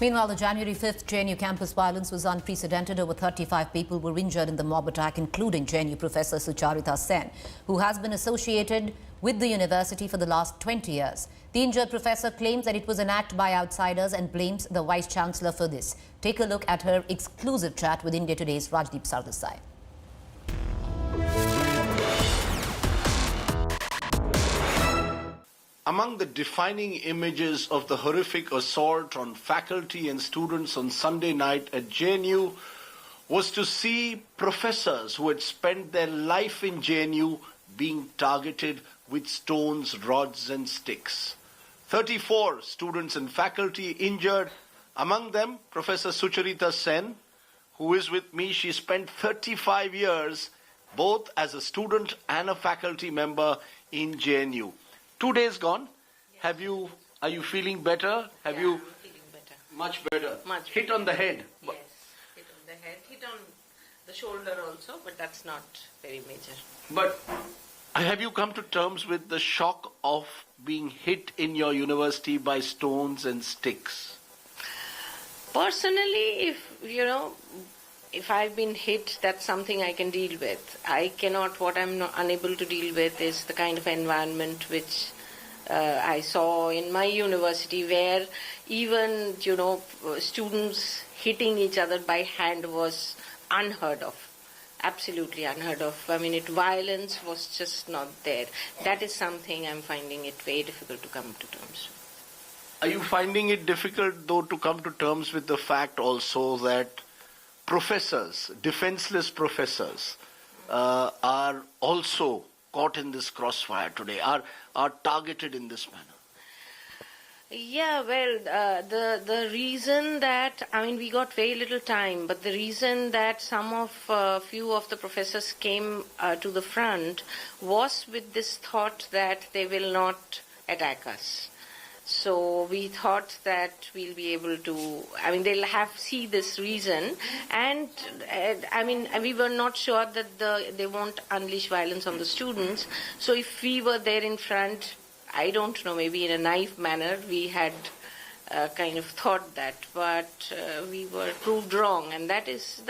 Meanwhile, the January 5th JNU campus violence was unprecedented. Over 35 people were injured in the mob attack, including JNU Professor Sucharita Sen, who has been associated with the university for the last 20 years. The injured professor claims that it was an act by outsiders and blames the Vice-Chancellor for this. Take a look at her exclusive chat with India Today's Rajdeep Sardesai. Among the defining images of the horrific assault on faculty and students on Sunday night at JNU was to see professors who had spent their life in JNU being targeted with stones, rods and sticks. 34 students and faculty injured, among them Professor Sucharita Sen, who is with me. She spent 35 years both as a student and a faculty member in JNU. 2 days gone. Yes. Are you feeling better? I'm feeling better. Much better. Much hit better. on the head. Yes, hit on the head, hit on the shoulder also, but that's not very major. But have you come to terms with the shock of being hit in your university by stones and sticks? Personally, if I've been hit, that's something I can deal with. What I'm unable to deal with is the kind of environment which I saw in my university, where even, students hitting each other by hand was unheard of. Absolutely unheard of. Violence was just not there. That is something I'm finding it very difficult to come to terms with. Are you finding it difficult, though, to come to terms with the fact also that professors, defenseless professors, are also caught in this crossfire today, are targeted in this manner? Yeah, well, the reason that, we got very little time, but the reason that few of the professors came to the front was with this thought that they will not attack us. So we thought that we'll be able to, they'll see this reason, and we were not sure that they won't unleash violence on the students. So if we were there in front, I don't know, maybe in a naive manner, we had kind of thought that, but we were proved wrong, and that is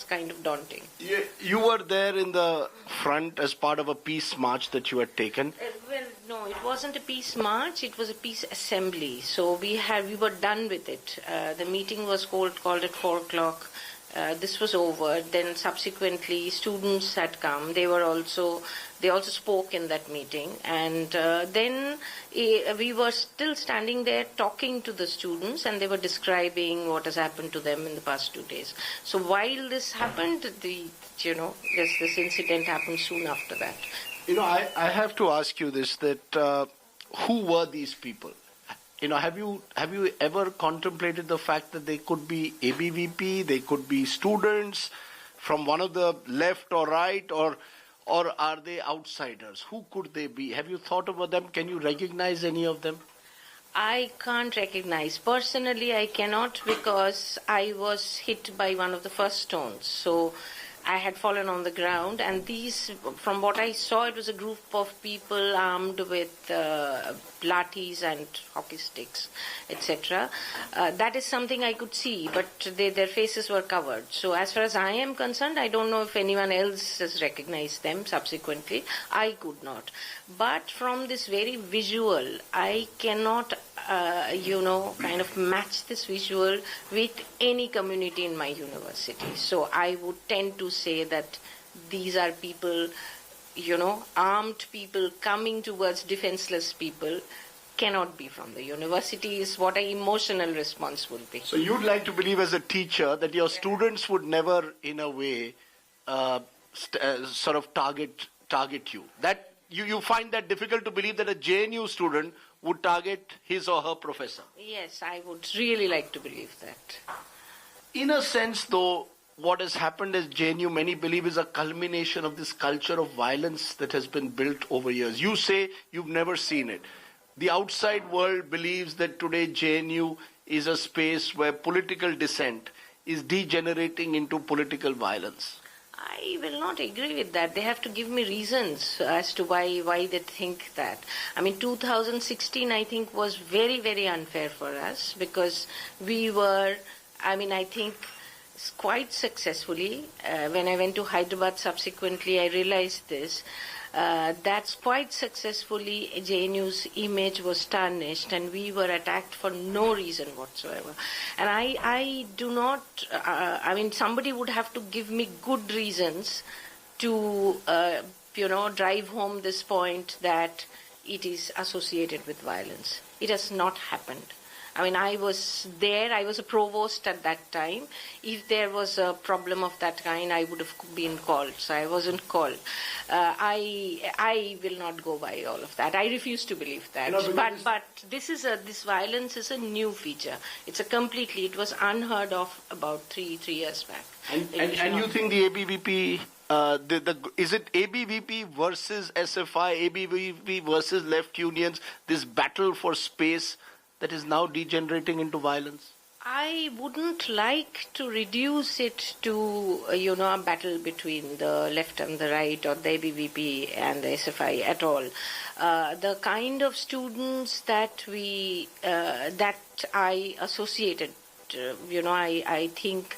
kind of daunting. You were there in the front as part of a peace march that you had taken. Well, no, it wasn't a peace march, it was a peace assembly. So we were done with it. The meeting was called at 4 o'clock. This was over. Then subsequently students had come. They also spoke in that meeting, and then we were still standing there talking to the students, and they were describing what has happened to them in the past 2 days. So while this happened, this incident happened soon after that. I have to ask you this, that who were these people? Have you ever contemplated the fact that they could be ABVP, they could be students from one of the left or right, or are they outsiders? Who could they be? Have you thought about them? Can you recognize any of them? I can't recognize. Personally, I cannot, because I was hit by one of the first stones. So I had fallen on the ground, and from what I saw, it was a group of people armed with lathis and hockey sticks, etc. That is something I could see, but their faces were covered. So as far as I am concerned, I don't know if anyone else has recognized them subsequently. I could not. But from this very visual, I cannot kind of match this visual with any community in my university. So I would tend to say that these are people, armed people coming towards defenseless people, cannot be from the university, is what an emotional response would be. So you'd like to believe as a teacher that your students would never, in a way, sort of target you. That you find that difficult to believe that a JNU student would target his or her professor? Yes, I would really like to believe that. In a sense, though, what has happened at JNU, many believe, is a culmination of this culture of violence that has been built over years. You say you've never seen it. The outside world believes that today JNU is a space where political dissent is degenerating into political violence. I will not agree with that. They have to give me reasons as to why they think that. I mean, 2016, I think, was very, very unfair for us because we were, I think, quite successfully. When I went to Hyderabad subsequently, I realized this. That's quite successfully JNU's image was tarnished and we were attacked for no reason whatsoever. And I do not, somebody would have to give me good reasons to, drive home this point that it is associated with violence. It has not happened. I was there, I was a provost at that time. If there was a problem of that kind, I would have been called. So I wasn't called. I will not go by all of that. I refuse to believe that. But this violence is a new feature. It was unheard of about three years back. And you think the ABVP, is it ABVP versus SFI, ABVP versus left unions, this battle for space that is now degenerating into violence? I wouldn't like to reduce it to, a battle between the left and the right or the ABVP and the SFI at all. The kind of students that I associated, I think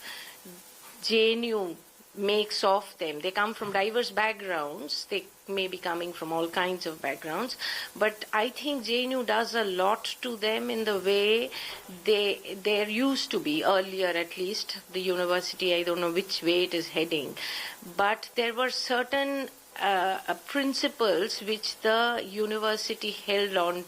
JNU makes of them. They come from diverse backgrounds. They may be coming from all kinds of backgrounds. But I think JNU does a lot to them in the way there used to be, earlier at least, the university, I don't know which way it is heading. But there were certain principles which the university held on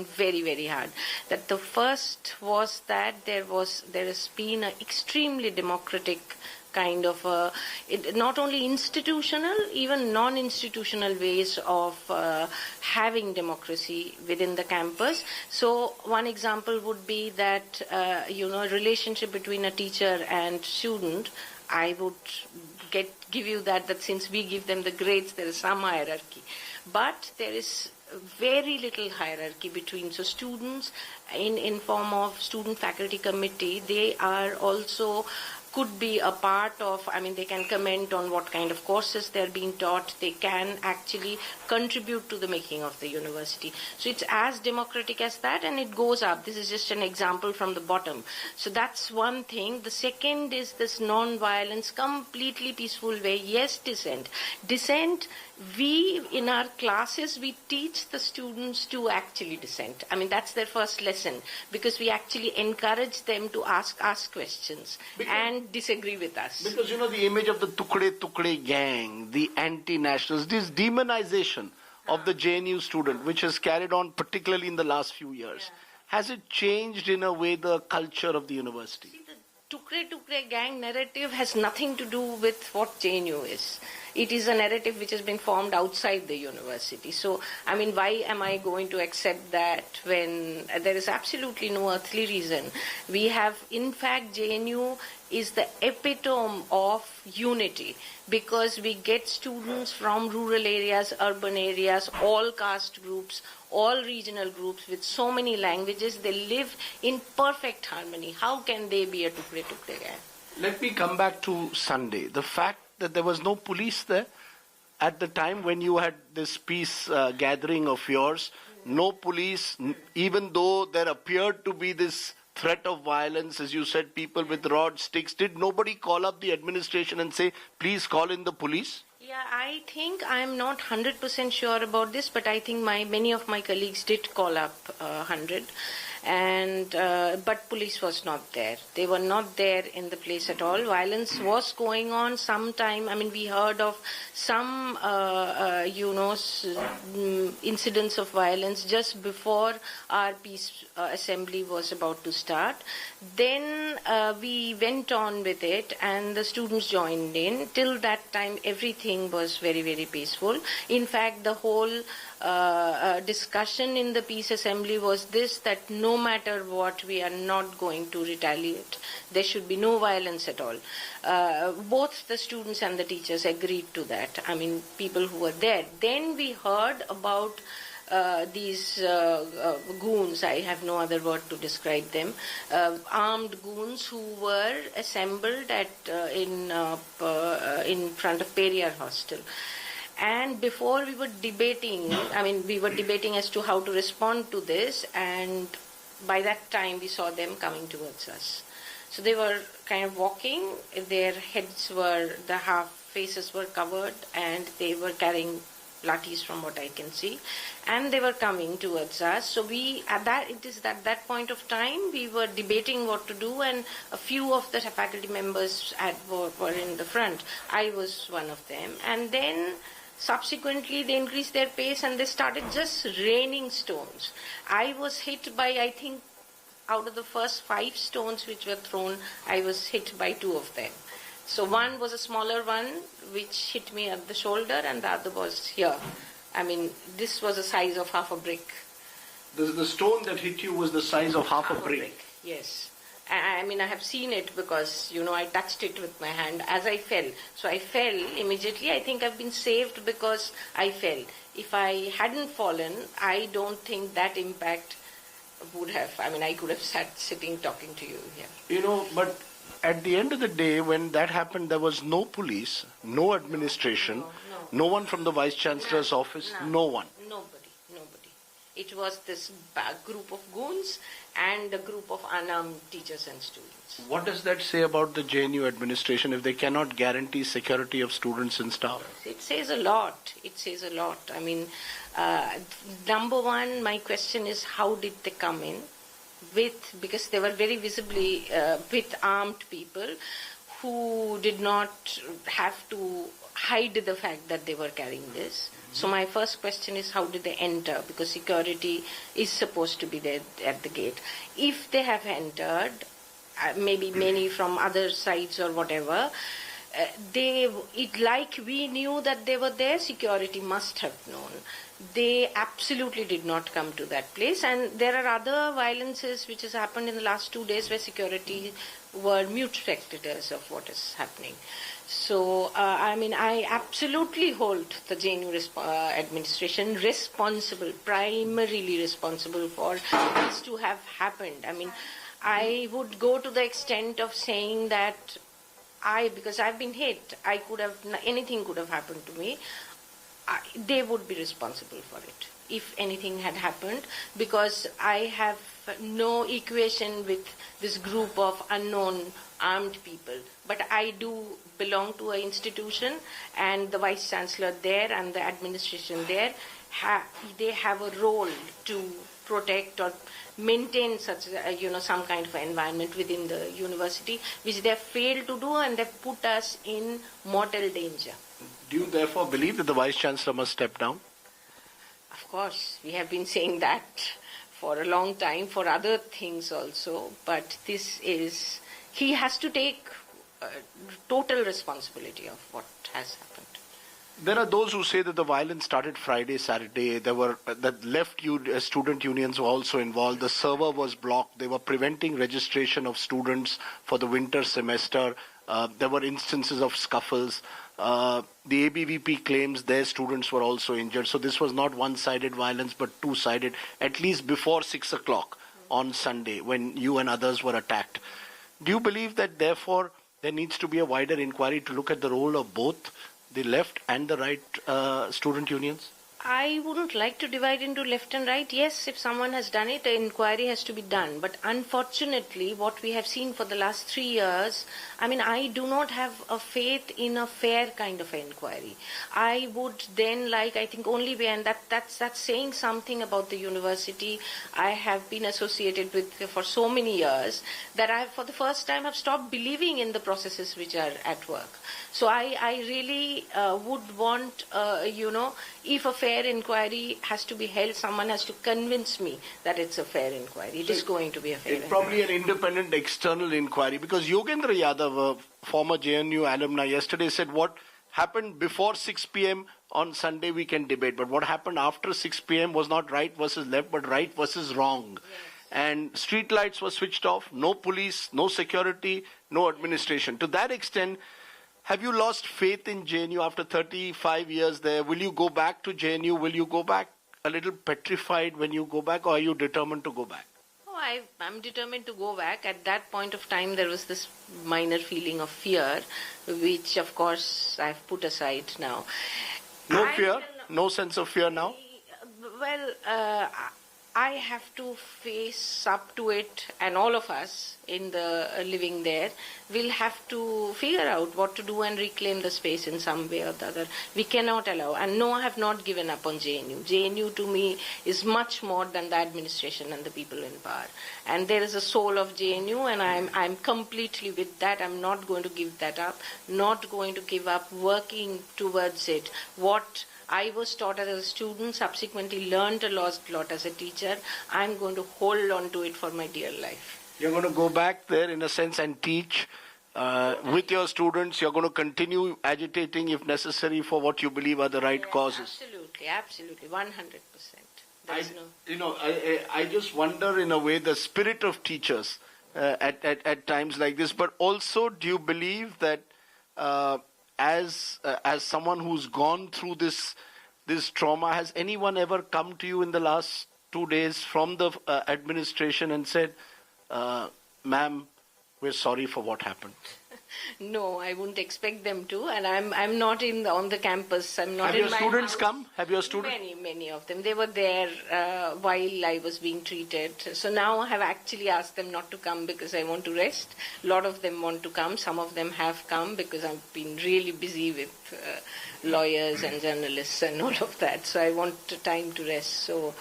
very, very hard. That the first was that there has been an extremely democratic kind of not only institutional, even non-institutional ways of having democracy within the campus. So one example would be that, relationship between a teacher and student. I would give you that since we give them the grades, there is some hierarchy. But there is very little hierarchy between. So students in form of student faculty committee, they are also could be a part of, they can comment on what kind of courses they're being taught. They can actually contribute to the making of the university. So it's as democratic as that, and it goes up. This is just an example from the bottom. So that's one thing. The second is this non-violence, completely peaceful way. Yes, dissent. Dissent, we, in our classes, we teach the students to actually dissent. That's their first lesson, because we actually encourage them to ask questions and disagree with us. Because, the image of the Tukde gang, the anti-nationals, this demonization of the JNU student, which has carried on particularly in the last few years, has it changed in a way the culture of the university? See, the Tukde gang narrative has nothing to do with what JNU is. It is a narrative which has been formed outside the university. So, why am I going to accept that when there is absolutely no earthly reason? We have, in fact, JNU is the epitome of unity, because we get students from rural areas, urban areas, all caste groups, all regional groups with so many languages. They live in perfect harmony. How can they be a Tukde gang? Let me come back to Sunday. The fact that there was no police there at the time when you had this peace gathering of yours, no police, even though there appeared to be this threat of violence, as you said, people with rods, sticks, did nobody call up the administration and say, please call in the police? Yeah, I think I'm not 100% sure about this, but I think many of my colleagues did call up 100. But police was not there. They were not there in the place at all. Violence was going on sometime. We heard of some, incidents of violence just before our peace assembly was about to start. Then we went on with it, and the students joined in. Till that time, everything was very, very peaceful. In fact, the whole discussion in the peace assembly was this, that no matter what, we are not going to retaliate. There should be no violence at all. Both the students and the teachers agreed to that. People who were there. Then we heard about these goons, I have no other word to describe them, armed goons who were assembled in front of Periyar Hostel. And before we were debating, we were debating as to how to respond to this, and by that time we saw them coming towards us. So they were kind of walking, their heads were, the half faces were covered, and they were carrying lathis from what I can see, and they were coming towards us. So at that point of time, we were debating what to do, and a few of the faculty members were in the front. I was one of them, and then subsequently they increased their pace and they started just raining stones. I was hit by, I think, out of the first 5 stones which were thrown, I was hit by 2 of them. So one was a smaller one which hit me at the shoulder, and the other was here. This was the size of half a brick. The stone that hit you was the size of half a brick? Yes. I have seen it because, I touched it with my hand as I fell. So I fell immediately. I think I've been saved because I fell. If I hadn't fallen, I don't think that impact would have, I could have sat sitting talking to you here. But at the end of the day, when that happened, there was no police, no administration, no one from the Vice Chancellor's office, no one. Nobody. It was this group of goons and a group of unarmed teachers and students. What does that say about the JNU administration if they cannot guarantee security of students and staff? It says a lot. Number one, my question is, how did they come in? Because they were very visibly with armed people who did not have to hide the fact that they were carrying this. So my first question is, how did they enter? Because security is supposed to be there at the gate. If they have entered, maybe many from other sides or whatever, like we knew that they were there, security must have known. They absolutely did not come to that place, and there are other violences which has happened in the last 2 days where security were mute spectators of what is happening. So, I absolutely hold the JNU administration responsible, primarily responsible for this to have happened. I would go to the extent of saying that because I've been hit, anything could have happened to me. They would be responsible for it if anything had happened, because I have no equation with this group of unknown armed people. But I do belong to an institution, and the Vice Chancellor there and the administration there, they have a role to protect or maintain such, some kind of environment within the university, which they have failed to do, and they have put us in mortal danger. Do you therefore believe that the Vice Chancellor must step down? Of course, we have been saying that for a long time, for other things also, but he has to take total responsibility of what has happened. There are those who say that the violence started Friday, Saturday. That left student unions were also involved. The server was blocked. They were preventing registration of students for the winter semester. There were instances of scuffles. The ABVP claims their students were also injured. So this was not one-sided violence, but two-sided, at least before 6 o'clock on Sunday when you and others were attacked. Do you believe that, therefore, there needs to be a wider inquiry to look at the role of both the left and the right student unions? I wouldn't like to divide into left and right. Yes, if someone has done it, an inquiry has to be done. But unfortunately, what we have seen for the last 3 years, I do not have a faith in a fair kind of inquiry. I would then I think only way, and that's saying something about the university I have been associated with for so many years, that I, for the first time, have stopped believing in the processes which are at work. So I really would want, if a fair inquiry has to be held, someone has to convince me that it's a fair inquiry. It is going to be a fair inquiry. Probably an independent external inquiry, because Yogendra Yadav, a former JNU alumni, yesterday said what happened before 6 p.m. on Sunday we can debate, but what happened after 6 p.m. was not right versus left, but right versus wrong. Yes. And street lights were switched off, no police, no security, no administration. To that extent, have you lost faith in JNU after 35 years there? Will you go back to JNU? Will you go back a little petrified when you go back, or are you determined to go back? Oh, I'm determined to go back. At that point of time, there was this minor feeling of fear, which, of course, I've put aside now. No fear? No sense of fear now? Well, I have to face up to it, and all of us in the living there will have to figure out what to do and reclaim the space in some way or the other. We cannot allow, and no, I have not given up on JNU. JNU to me is much more than the administration and the people in power. And there is a soul of JNU, and I'm completely with that. I'm not going to give that up, not going to give up working towards it. What I was taught as a student, subsequently learned a lot as a teacher. I'm going to hold on to it for my dear life. You're going to go back there, in a sense, and teach with your students. You're going to continue agitating, if necessary, for what you believe are the right causes. Absolutely, 100%. I just wonder, in a way, the spirit of teachers at times like this. But also, do you believe that as someone who's gone through this trauma, has anyone ever come to you in the last 2 days from the administration and said, ma'am, we're sorry for what happened? No, I wouldn't expect them to, and I'm not on the campus. I'm not in my house. Have your students come? Have your students? Many of them. They were there while I was being treated. So now I have actually asked them not to come because I want to rest. A lot of them want to come. Some of them have come because I've been really busy with lawyers and journalists and all of that. So I want time to rest. So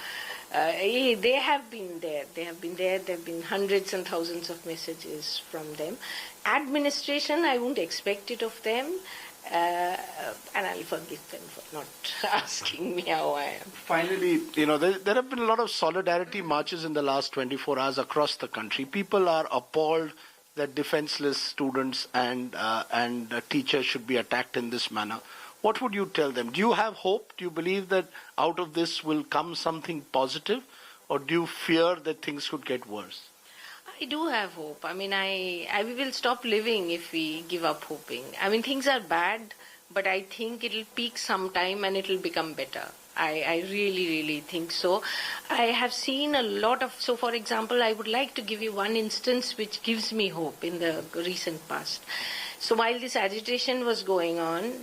they have been there. There have been hundreds and thousands of messages from them. Administration, I won't expect it of them, and I'll forgive them for not asking me how I am. Finally, there have been a lot of solidarity marches in the last 24 hours across the country. People are appalled that defenseless students and teachers should be attacked in this manner. What would you tell them? Do you have hope? Do you believe that out of this will come something positive? Or do you fear that things could get worse? I do have hope. I mean, we will stop living if we give up hoping. I mean, things are bad, but I think it'll peak sometime and it'll become better. I really, really think so. I have seen a lot of, so for example, I would like to give you one instance which gives me hope in the recent past. So while this agitation was going on,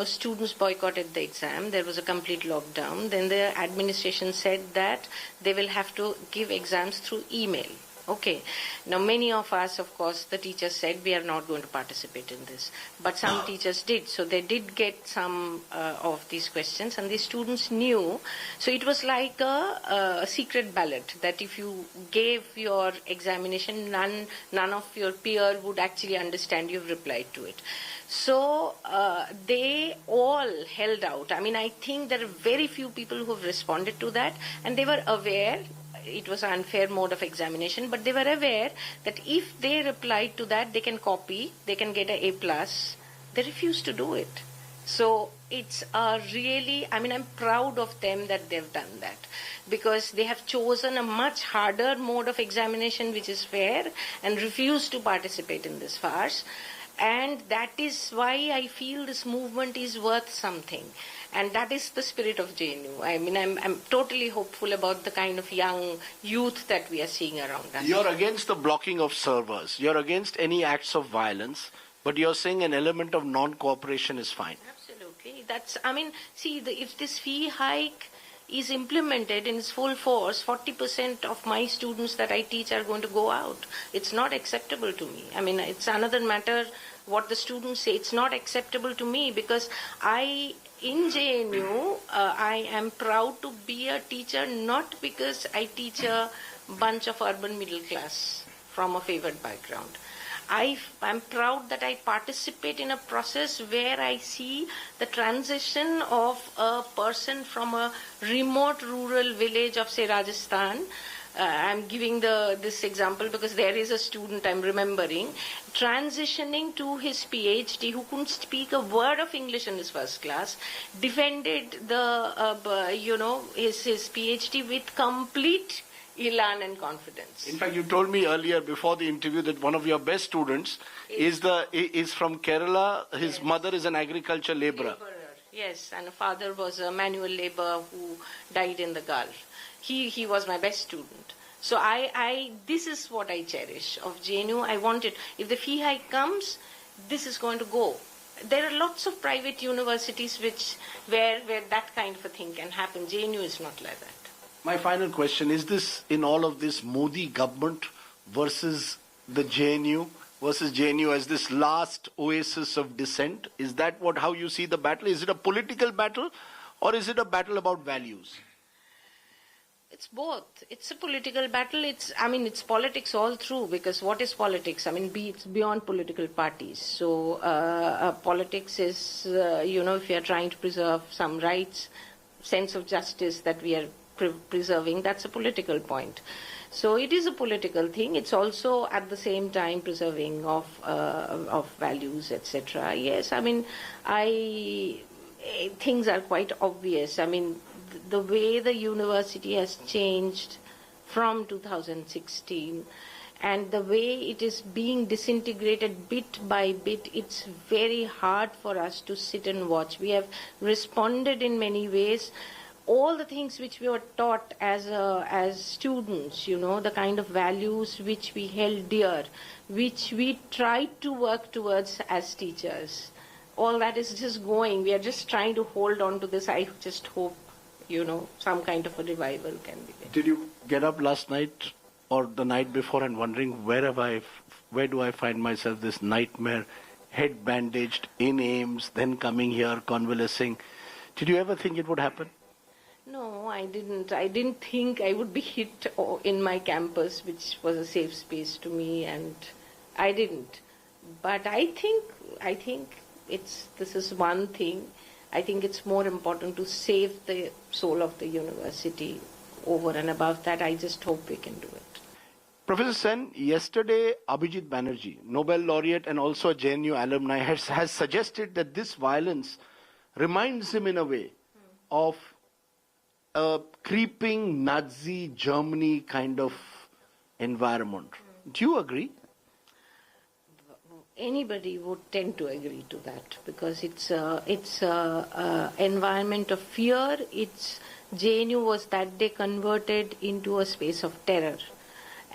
students boycotted the exam. There was a complete lockdown. Then the administration said that they will have to give exams through email. Okay. Now, many of us, of course, the teachers said we are not going to participate in this. But some teachers did. So they did get some of these questions, and the students knew. So it was like a secret ballot that if you gave your examination, none of your peer would actually understand you've replied to it. So they all held out. I mean, I think there are very few people who have responded to that, and they were aware. It was an unfair mode of examination, but they were aware that if they replied to that, they can copy, they can get an A+. They refused to do it. So it's really, I mean, I'm proud of them that they've done that, because they have chosen a much harder mode of examination, which is fair, and refused to participate in this farce. And that is why I feel this movement is worth something. And that is the spirit of JNU. I mean, I'm totally hopeful about the kind of young youth that we are seeing around us. You're against the blocking of servers. You're against any acts of violence. But you're saying an element of non-cooperation is fine. Absolutely. If this fee hike is implemented in its full force, 40% of my students that I teach are going to go out. It's not acceptable to me. I mean, it's another matter what the students say. It's not acceptable to me because in JNU, I am proud to be a teacher, not because I teach a bunch of urban middle class from a favored background. I'm proud that I participate in a process where I see the transition of a person from a remote rural village of, say, Rajasthan. I'm giving this example because there is a student I'm remembering transitioning to his PhD who couldn't speak a word of English in his first class, defended his PhD with complete elan and confidence. In fact, you told me earlier before the interview that one of your best students is from Kerala. His mother is an agriculture laborer. Yes, and a father was a manual labor who died in the Gulf. He was my best student. So this is what I cherish of JNU. I want it. If the fee hike comes, this is going to go. There are lots of private universities where that kind of a thing can happen. JNU is not like that. My final question, is this, in all of this, Modi government versus the JNU, versus JNU as this last oasis of dissent? Is that how you see the battle? Is it a political battle or is it a battle about values? It's both. It's a political battle. It's politics all through, because what is politics? It's beyond political parties. So politics is, if you are trying to preserve some rights, sense of justice that we are preserving, that's a political point. So it is a political thing. It's also at the same time preserving of values, etc. Yes, things are quite obvious. The way the university has changed from 2016 and the way it is being disintegrated bit by bit, it's very hard for us to sit and watch. We have responded in many ways. All the things which we were taught as students, the kind of values which we held dear, which we tried to work towards as teachers, all that is just going. We are just trying to hold on to this. I just hope, some kind of a revival can be there. Did you get up last night or the night before and wondering where do I find myself, this nightmare, head bandaged in AIMS, then coming here, convalescing? Did you ever think it would happen? No, I didn't. I didn't think I would be hit in my campus, which was a safe space to me, and I didn't. But I think this is one thing. I think it's more important to save the soul of the university. Over and above that, I just hope we can do it. Professor Sen, yesterday Abhijit Banerjee, Nobel laureate and also a JNU alumni, has suggested that this violence reminds him in a way of a creeping Nazi Germany kind of environment. Do you agree? Anybody would tend to agree to that, because it's a environment of fear. JNU was that day converted into a space of terror,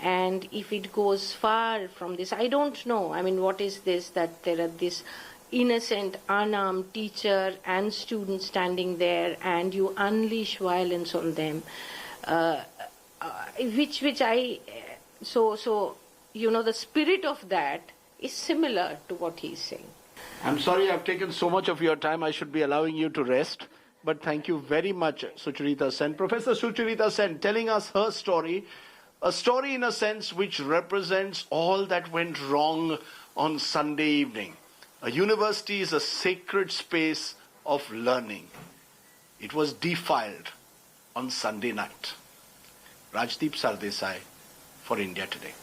and if it goes far from this, I don't know. What is this, that there are this innocent, unarmed teacher and students standing there, and you unleash violence on them, the spirit of that is similar to what he's saying. I'm sorry I've taken so much of your time. I should be allowing you to rest. But thank you very much, Sucharita Sen. Professor Sucharita Sen, telling us her story, a story in a sense which represents all that went wrong on Sunday evening. A university is a sacred space of learning. It was defiled on Sunday night. Rajdeep Sardesai for India Today.